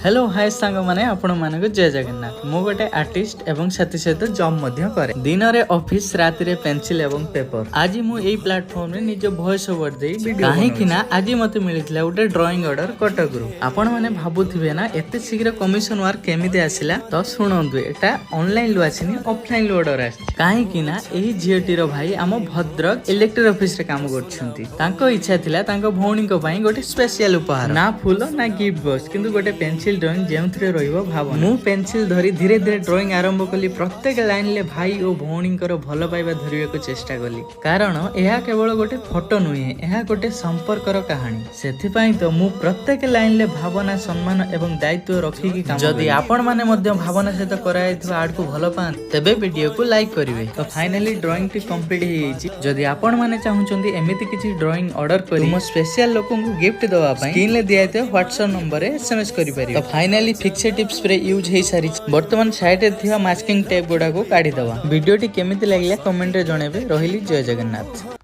Hello hi सांग माने आपण मानक जय जगन्नाथ। मु गोटे आर्टिस्ट एवं साथी सहित जॉब मध्य करे। दिन रे ऑफिस रात रे पेंसिल एवं पेपर। आज मु एई प्लेटफॉर्म रे निज वॉइस ओवर दे वीडियो काहे कि ना आज मते मिलितला गोटे ड्राइंग ऑर्डर कटक रु। आपण माने भाबुथिबे ना एते शीघ्र कमिशन वर्क केमिते आसिला तो सुनंदु एटा ऑनलाइन लु आसिनी ऑफलाइन लु ऑर्डर आसी। काहे कि ना एही झियटी रो भाई आम भद्रक इलेक्ट्रिक ऑफिस रे काम करछंती। तांको इच्छा थिला तांको भौणी को पई गोटे स्पेशल उपहार ना फूल ना गिफ्ट बॉक्स किंतु गोटे पेंसिल ड्राइंग जेउथरे रहिबो भावना। मु पेंसिल धरी धीरे धीरे ड्राइंग आरंभ कली। प्रत्येक लाइन ले भाई और भौणीकर भल पाइबा धरिबा को चेष्टा कली, कारण यह केवल गोटे फोटो नुहे, यह गोटे संपर्कर कहानी। सेथि पई तो मु प्रत्येक लाइन ले भावना सम्मान एवं दायित्व रखी की काम। जदि आपण माने मध्य भावना सहित कराइथबा आर्ट को भल पान तबे वीडियो को लाइक करिवे। तो फाइनली ड्राइंग टी कंप्लीट हे गेछि। जदि आपण माने चाहुचंदी एमिति किछि ड्राइंग ऑर्डर करी मो स्पेशल लोकन को गिफ्ट देवा पई स्क्रीन ले दियाते व्हाट्सएप नंबर रे एसएमएस करि परिबे। Finally fix tips spray use हे सारी। वर्तमान साइड रे थिया मास्किंग टेप गुडा को काढी दवा। वीडियो टी केमिति लागला कमेंट रे जणेबे। रहिली जय जगन्नाथ।